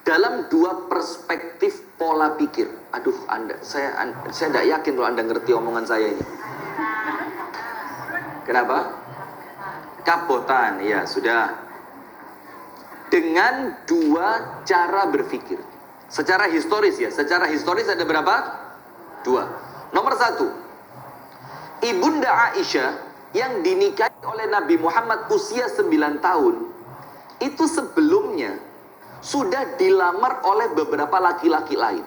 dalam dua perspektif pola pikir. Aduh, saya tidak yakin kalau Anda ngerti omongan saya ini. Kenapa? Kabotan, ya sudah. Dengan dua cara berpikir. Secara historis ya, secara historis ada berapa? Dua. Nomor satu, Ibunda Aisyah yang dinikahi oleh Nabi Muhammad usia 9 tahun, itu sebelumnya sudah dilamar oleh beberapa laki-laki lain.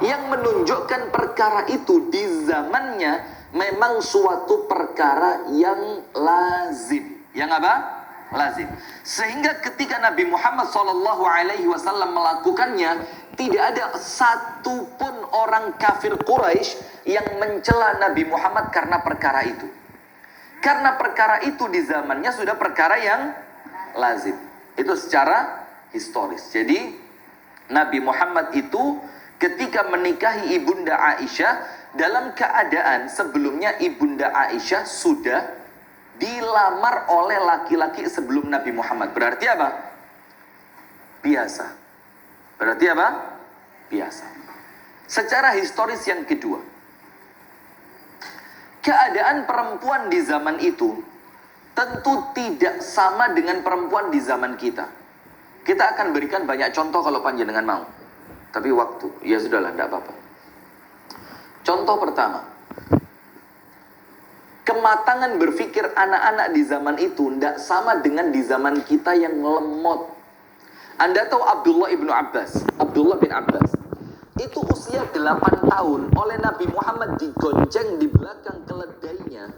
Yang menunjukkan perkara itu di zamannya memang suatu perkara yang lazim. Yang apa? Lazim. Sehingga ketika Nabi Muhammad SAW melakukannya, tidak ada satupun orang kafir Quraisy yang mencela Nabi Muhammad karena perkara itu. Karena perkara itu di zamannya sudah perkara yang lazim. Itu secara historis. Jadi Nabi Muhammad itu ketika menikahi Ibunda Aisyah, dalam keadaan sebelumnya Ibunda Aisyah sudah dilamar oleh laki-laki sebelum Nabi Muhammad. Berarti apa? Biasa. Berarti apa? Biasa. Secara historis yang kedua, keadaan perempuan di zaman itu tentu tidak sama dengan perempuan di zaman kita. Kita akan berikan banyak contoh kalau panjenengan mau. Tapi waktu, ya sudahlah, tidak apa-apa. Contoh pertama, kematangan berpikir anak-anak di zaman itu tidak sama dengan di zaman kita yang lemot. Anda tahu Abdullah bin Abbas, itu usia 8 tahun oleh Nabi Muhammad digonceng di belakang keledainya.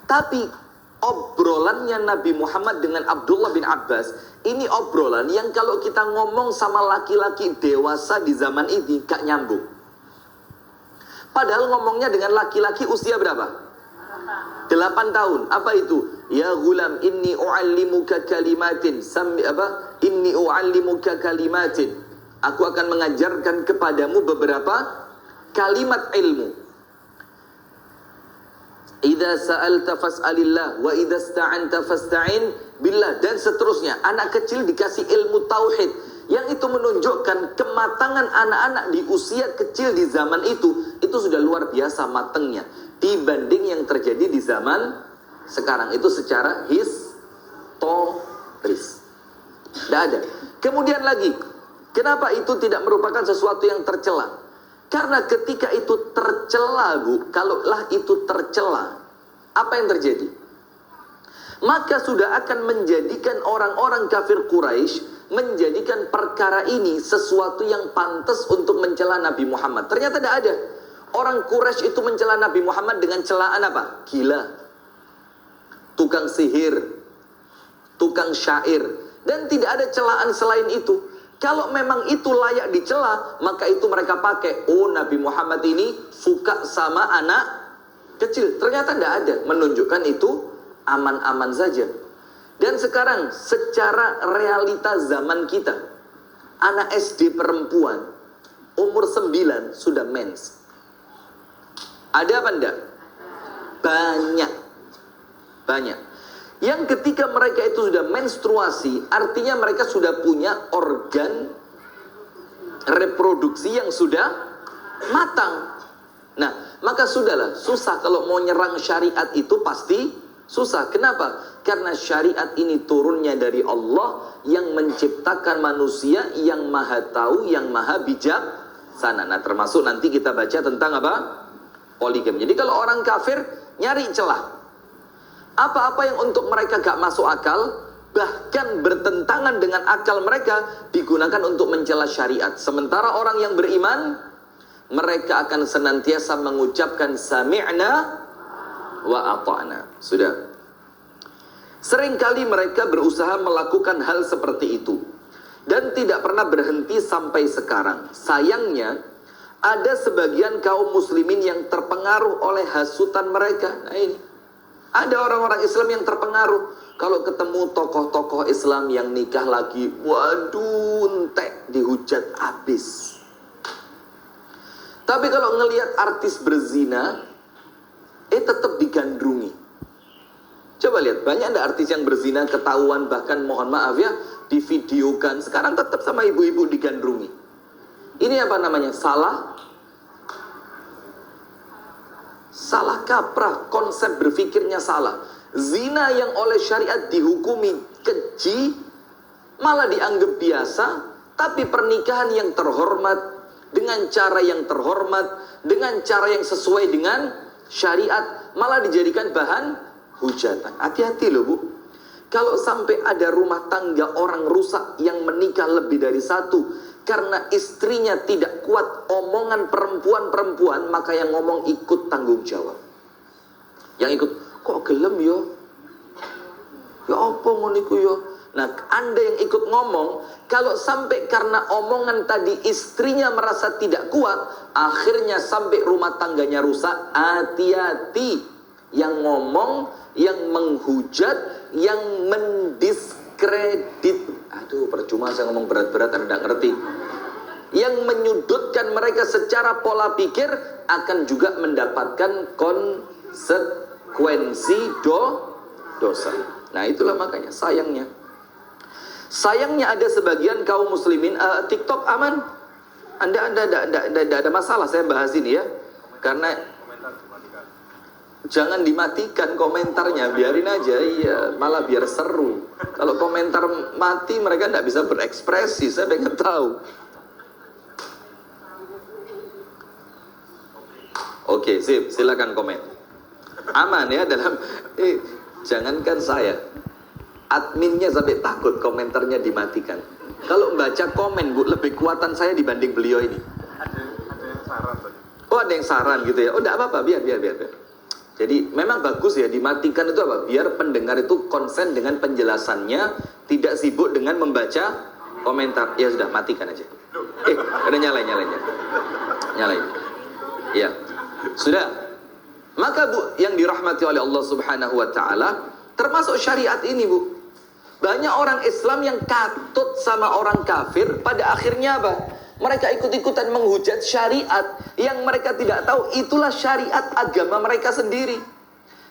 Tapi obrolannya Nabi Muhammad dengan Abdullah bin Abbas, ini obrolan yang kalau kita ngomong sama laki-laki dewasa di zaman ini gak nyambung. Padahal ngomongnya dengan laki-laki usia berapa? 8 tahun. Apa itu? Ya gulam, inni u'allimuka kalimatin. Inni u'allimuka kalimatin. Aku akan mengajarkan kepadamu beberapa kalimat ilmu. Idza sa'alta fas'alillah wa idza ista'anta fasta'in billah, dan seterusnya. Anak kecil dikasih ilmu tauhid, yang itu menunjukkan kematangan anak-anak di usia kecil di zaman itu sudah luar biasa matangnya dibanding yang terjadi di zaman sekarang. Itu secara historis. Tidak ada. Kemudian lagi, kenapa itu tidak merupakan sesuatu yang tercela? Karena ketika itu tercela, Bu, kalaulah itu tercela, apa yang terjadi? Maka sudah akan menjadikan orang-orang kafir Quraisy menjadikan perkara ini sesuatu yang pantas untuk mencela Nabi Muhammad. Ternyata tidak ada. Orang Quraisy itu mencela Nabi Muhammad dengan celaan apa? Gila, tukang sihir, tukang syair, dan tidak ada celaan selain itu. Kalau memang itu layak dicela, maka itu mereka pakai. Oh, Nabi Muhammad ini suka sama anak kecil. Ternyata tidak ada. Menunjukkan itu aman-aman saja. Dan sekarang secara realita zaman kita, anak SD perempuan umur 9 sudah mens. Ada apa enggak? Banyak. Yang ketika mereka itu sudah menstruasi, artinya mereka sudah punya organ reproduksi yang sudah matang. Nah, maka sudahlah, susah kalau mau nyerang syariat itu pasti susah. Kenapa? Karena syariat ini turunnya dari Allah yang menciptakan manusia yang maha tahu, yang maha bijaksana. Nah, termasuk nanti kita baca tentang apa? Poligami. Jadi kalau orang kafir nyari celah, apa-apa yang untuk mereka gak masuk akal, bahkan bertentangan dengan akal mereka, digunakan untuk mencela syariat. Sementara orang yang beriman, mereka akan senantiasa mengucapkan sami'na wa ata'na. Sudah. Seringkali mereka berusaha melakukan hal seperti itu, dan tidak pernah berhenti sampai sekarang. Sayangnya, ada sebagian kaum muslimin yang terpengaruh oleh hasutan mereka. Nah ini, ada orang-orang Islam yang terpengaruh. Kalau ketemu tokoh-tokoh Islam yang nikah lagi, waduh, entek, dihujat habis. Tapi kalau ngelihat artis berzina, tetap digandrungi. Coba Coba lihat, banyak ada artis yang berzina ketahuan, bahkan mohon maaf ya, divideokan. Sekarang tetap sama ibu-ibu digandrungi. Ini apa namanya? Salah kaprah, konsep berpikirnya salah. Zina yang oleh syariat dihukumi keji, malah dianggap biasa, tapi pernikahan yang terhormat, dengan cara yang terhormat, dengan cara yang sesuai dengan syariat, malah dijadikan bahan hujatan. Hati-hati loh Bu. Kalau sampai ada rumah tangga orang rusak yang menikah lebih dari satu, karena istrinya tidak kuat omongan perempuan-perempuan, maka yang ngomong ikut tanggung jawab. Yang ikut, kok gelem yo? Ya apa ngoniku yo? Nah, Anda yang ikut ngomong, kalau sampai karena omongan tadi istrinya merasa tidak kuat, akhirnya sampai rumah tangganya rusak, hati-hati. Yang ngomong, yang menghujat, yang mendiskredit. Aduh, percuma saya ngomong berat-berat, Anda tidak ngerti. Yang menyudutkan mereka secara pola pikir akan juga mendapatkan konsekuensi dosa. Nah, itulah makanya sayangnya. Sayangnya ada sebagian kaum muslimin, TikTok aman. Anda ada masalah saya bahas ini ya. Karena jangan dimatikan komentarnya, biarin aja, iya, malah biar seru. Kalau komentar mati mereka tidak bisa berekspresi, saya pengen tahu. Oke, sip, silakan komen. Aman ya dalam, jangankan saya, adminnya sampai takut komentarnya dimatikan. Kalau baca komen Bu, lebih kuatan saya dibanding beliau ini. Ada yang saran tadi. Oh, ada yang saran gitu ya. Oh, enggak apa-apa, biar. Jadi memang bagus ya dimatikan itu apa? Biar pendengar itu konsen dengan penjelasannya, tidak sibuk dengan membaca komentar. Ya sudah, matikan aja. Ada nyalain. Ya, sudah. Maka Bu, yang dirahmati oleh Allah Subhanahu wa taala, termasuk syariat ini Bu. Banyak orang Islam yang katut sama orang kafir, pada akhirnya apa? Mereka ikut-ikutan menghujat syariat yang mereka tidak tahu itulah syariat agama mereka sendiri.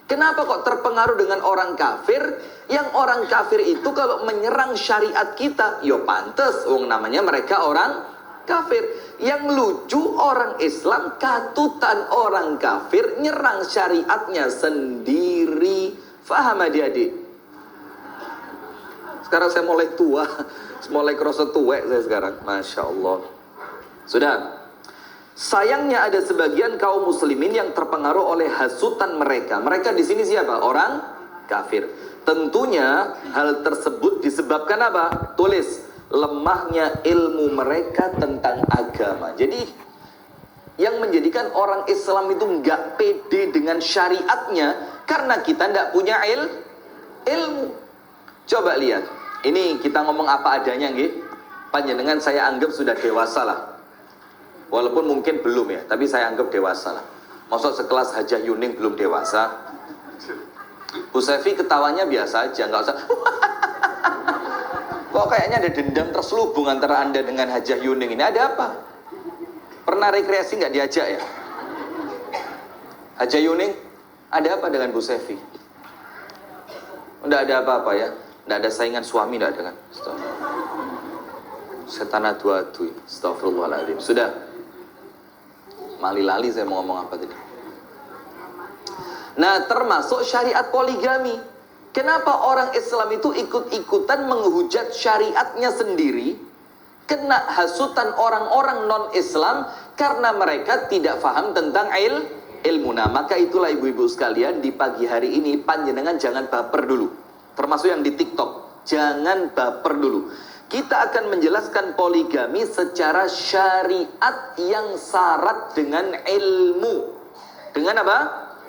Kenapa kok terpengaruh dengan orang kafir? Yang orang kafir itu kalau menyerang syariat kita, yo pantes, namanya mereka orang kafir. Yang lucu orang Islam katutan orang kafir nyerang syariatnya sendiri. Faham adik-adik? Sekarang saya mulai tua, mulai kerasa tua saya sekarang. Masya Allah. Sudah. Sayangnya ada sebagian kaum muslimin yang terpengaruh oleh hasutan mereka. Mereka di sini siapa? Orang kafir. Tentunya hal tersebut disebabkan apa? Tulis, lemahnya ilmu mereka tentang agama. Jadi yang menjadikan orang Islam itu nggak pede dengan syariatnya karena kita nggak punya ilmu. Coba lihat. Ini kita ngomong apa adanya nggih. Panjenengan saya anggap sudah dewasa lah. Walaupun mungkin belum ya, tapi saya anggap dewasa lah. Maksud sekelas Hajah Yuning belum dewasa. Bu Sevi ketawanya biasa aja, nggak usah. Kok kayaknya ada dendam terselubung antara Anda dengan Hajah Yuning ini? Ada apa? Pernah rekreasi nggak diajak ya? Hajah Yuning, ada apa dengan Bu Sevi? Nggak ada apa-apa ya? Nggak ada saingan suami, nggak ada kan? Setan adu-adu. Astagfirullahaladzim. Sudah. Mali-lali saya mau ngomong apa tadi. Nah, termasuk syariat poligami. Kenapa orang Islam itu ikut-ikutan menghujat syariatnya sendiri? Kena hasutan orang-orang non-Islam karena mereka tidak paham tentang ilmu. Nah, maka itulah ibu-ibu sekalian, di pagi hari ini panjenengan jangan baper dulu. Termasuk yang di TikTok, jangan baper dulu. Kita akan menjelaskan poligami secara syariat yang syarat dengan ilmu. Dengan apa?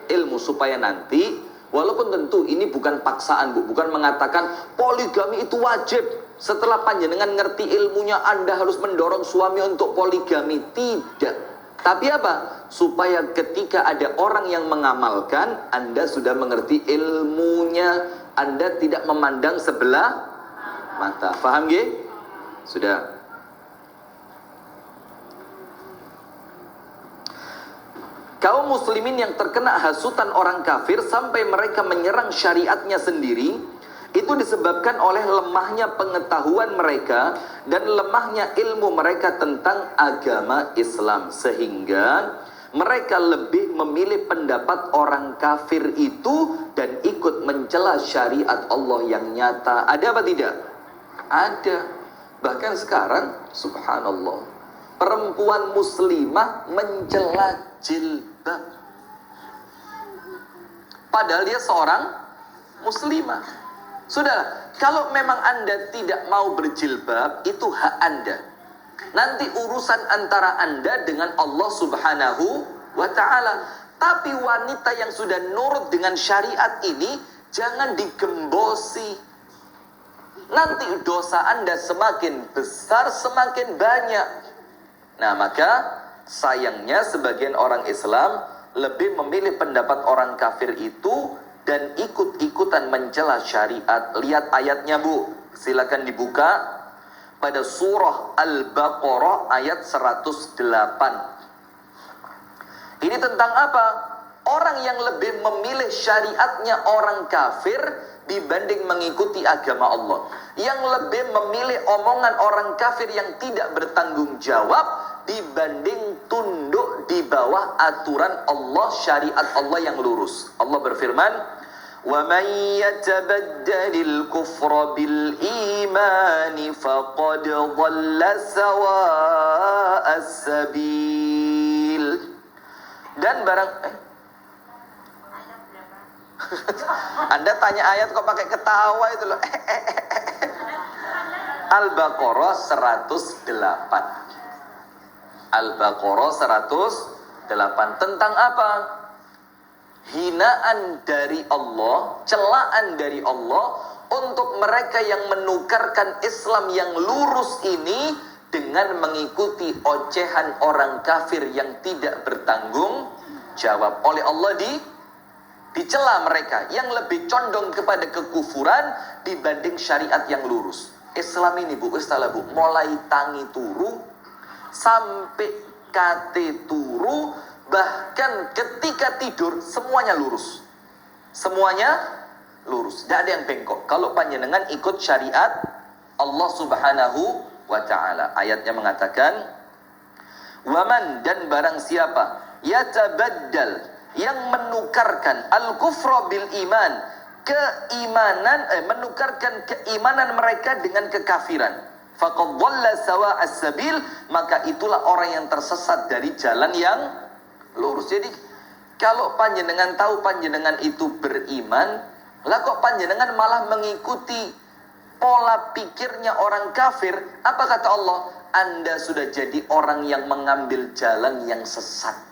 Ilmu, supaya nanti, walaupun tentu ini bukan paksaan Bu, bukan mengatakan poligami itu wajib. Setelah panjenengan ngerti ilmunya, Anda harus mendorong suami untuk poligami. Tidak. Tapi apa? Supaya ketika ada orang yang mengamalkan, Anda sudah mengerti ilmunya. Anda tidak memandang sebelah mata. Paham nggih? Sudah. Kaum muslimin yang terkena hasutan orang kafir sampai mereka menyerang syariatnya sendiri, itu disebabkan oleh lemahnya pengetahuan mereka dan lemahnya ilmu mereka tentang agama Islam, sehingga mereka lebih memilih pendapat orang kafir itu dan ikut mencela syariat Allah yang nyata. Ada apa tidak? Ada. Bahkan sekarang, subhanallah, perempuan muslimah mencela jilbab, padahal dia seorang muslimah. Sudah, kalau memang Anda tidak mau berjilbab, itu hak Anda. Nanti urusan antara Anda dengan Allah Subhanahu wa ta'ala. Tapi wanita yang sudah nurut dengan syariat ini, jangan digembosi. Nanti dosa Anda semakin besar, semakin banyak. Nah, maka sayangnya sebagian orang Islam lebih memilih pendapat orang kafir itu dan ikut-ikutan mencela syariat. Lihat ayatnya, Bu. Silakan dibuka pada surah Al-Baqarah ayat 108. Ini tentang apa? Orang yang lebih memilih syariatnya orang kafir dibanding mengikuti agama Allah. Yang lebih memilih omongan orang kafir yang tidak bertanggung jawab dibanding tunduk di bawah aturan Allah, syariat Allah yang lurus. Allah berfirman, "Wa man yatabaddalil kufra bil imani faqad dhalla sawa'as sabil." Dan barang Anda tanya ayat kok pakai ketawa itu loh. Al-Baqarah 108. Al-Baqarah 108 tentang apa? Hinaan dari Allah, celaan dari Allah untuk mereka yang menukarkan Islam yang lurus ini dengan mengikuti ocehan orang kafir yang tidak bertanggung jawab. Oleh Allah dicela mereka yang lebih condong kepada kekufuran dibanding syariat yang lurus. Islam ini, Bu, istilah Bu, mulai tangi turu sampai kate turu, bahkan ketika tidur semuanya lurus. Semuanya lurus, tidak ada yang bengkok. Kalau panjenengan ikut syariat Allah Subhanahu wa ta'ala. Ayatnya mengatakan, waman, dan barang siapa yatabaddal, yang menukarkan al-kufra bil iman, keimanan, menukarkan keimanan mereka dengan kekafiran, faqad dhalla sawa'as sabil, maka itulah orang yang tersesat dari jalan yang lurus. Jadi kalau panjenengan tahu panjenengan itu beriman, lah kok panjenengan malah mengikuti pola pikirnya orang kafir? Apa kata Allah? Anda sudah jadi orang yang mengambil jalan yang sesat.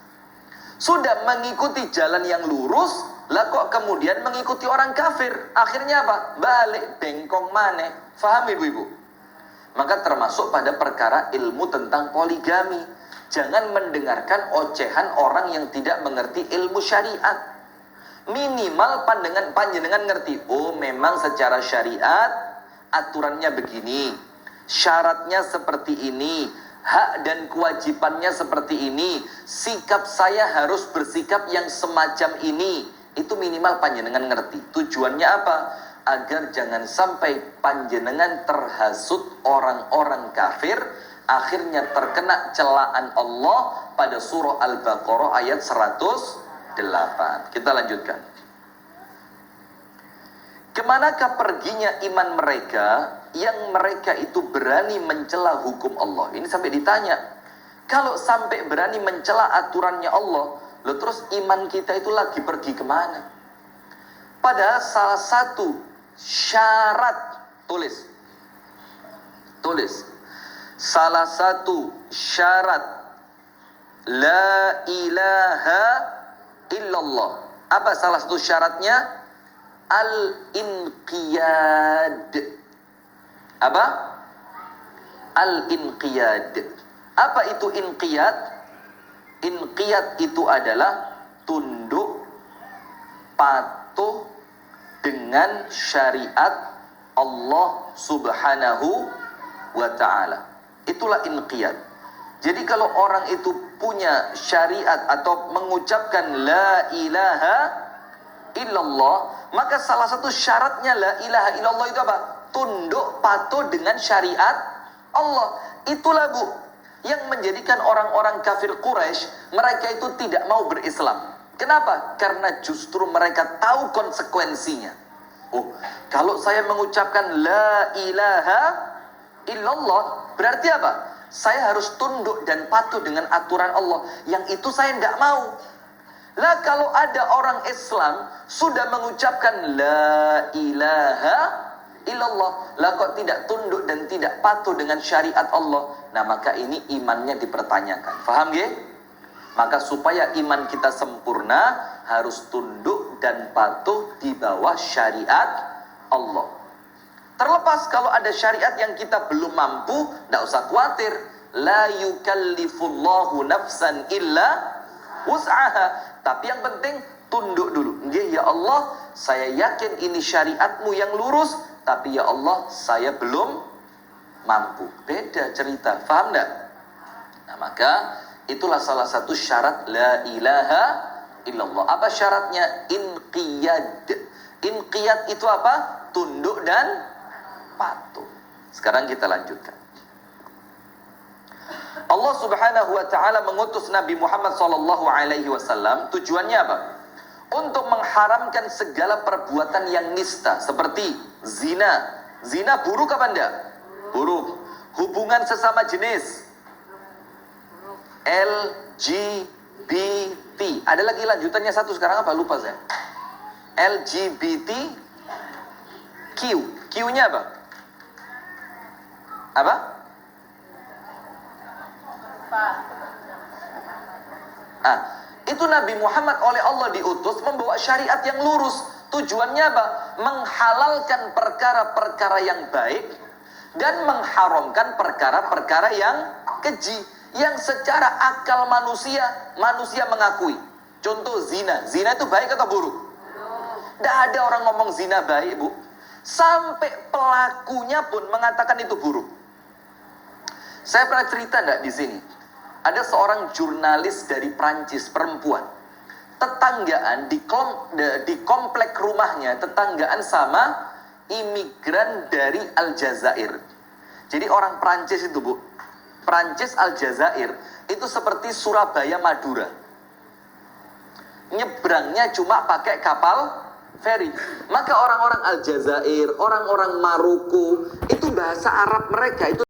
Sudah mengikuti jalan yang lurus, lah kok kemudian mengikuti orang kafir? Akhirnya apa? Balik bengkong maneh. Faham ibu-ibu? Maka termasuk pada perkara ilmu tentang poligami. Jangan mendengarkan ocehan orang yang tidak mengerti ilmu syariat. Minimal panjenengan ngerti, oh memang secara syariat aturannya begini, syaratnya seperti ini, hak dan kewajibannya seperti ini, sikap saya harus bersikap yang semacam ini. Itu minimal panjenengan ngerti. Tujuannya apa? Agar jangan sampai panjenengan terhasut orang-orang kafir, akhirnya terkena celaan Allah pada surah Al-Baqarah ayat 108. Kita lanjutkan. Kemanakah perginya iman mereka yang mereka itu berani mencela hukum Allah? Ini sampai ditanya. Kalau sampai berani mencela aturannya Allah, loh terus iman kita itu lagi pergi kemana? Padahal salah satu syarat, tulis. Salah satu syarat la ilaha illallah. Apa salah satu syaratnya? Al-inqiyad. Apa? Al-inqiyad. Apa itu inqiyad? Inqiyad itu adalah tunduk, patuh dengan syariat Allah Subhanahu wa ta'ala. Itulah inqiyad. Jadi kalau orang itu punya syariat atau mengucapkan la ilaha illallah, maka salah satu syaratnya la ilaha illallah itu apa? Tunduk patuh dengan syariat Allah. Itulah Bu yang menjadikan orang-orang kafir Quraisy, mereka itu tidak mau berislam. Kenapa? Karena justru mereka tahu konsekuensinya. Oh, kalau saya mengucapkan la ilaha illallah, berarti apa? Saya harus tunduk dan patuh dengan aturan Allah. Yang itu saya tidak mau. Lah kalau ada orang Islam sudah mengucapkan la ilaha illallah, lah kok tidak tunduk dan tidak patuh dengan syariat Allah, nah maka ini imannya dipertanyakan. Faham ya? Maka supaya iman kita sempurna, harus tunduk dan patuh di bawah syariat Allah. Terlepas kalau ada syariat yang kita belum mampu, tidak usah khawatir. La yukallifullahu nafsan illa wus'aha. Tapi yang penting tunduk dulu. Ya Allah, saya yakin ini syariatmu yang lurus, tapi ya Allah, saya belum mampu. Beda cerita, paham tidak? Nah maka itulah salah satu syarat la ilaha illallah. Apa syaratnya? Inqiyad. Inqiyad itu apa? Tunduk dan patuh. Sekarang kita lanjutkan. Allah Subhanahu wa taala mengutus Nabi Muhammad sallallahu alaihi wasallam, tujuannya apa? Untuk mengharamkan segala perbuatan yang nista, seperti zina. Zina buruk apa enggak? Buruk. Hubungan sesama jenis, LGBT. Ada lagi lanjutannya satu sekarang apa? Lupa saya. LGBTQ. Q-nya apa? Apa? Itu Nabi Muhammad oleh Allah diutus membawa syariat yang lurus. Tujuannya apa? Menghalalkan perkara-perkara yang baik dan mengharamkan perkara-perkara yang keji, yang secara akal manusia mengakui. Contoh zina. Zina itu baik atau buruk? Tidak ada orang ngomong zina baik, Bu. Sampai pelakunya pun mengatakan itu buruk. Saya pernah cerita enggak di sini? Ada seorang jurnalis dari Prancis, perempuan. Tetanggaan di komplek rumahnya, tetanggaan sama imigran dari Aljazair. Jadi orang Prancis itu, Bu. Prancis Aljazair itu seperti Surabaya Madura. Nyebrangnya cuma pakai kapal feri. Maka orang-orang Aljazair, orang-orang Maroko, itu bahasa Arab mereka itu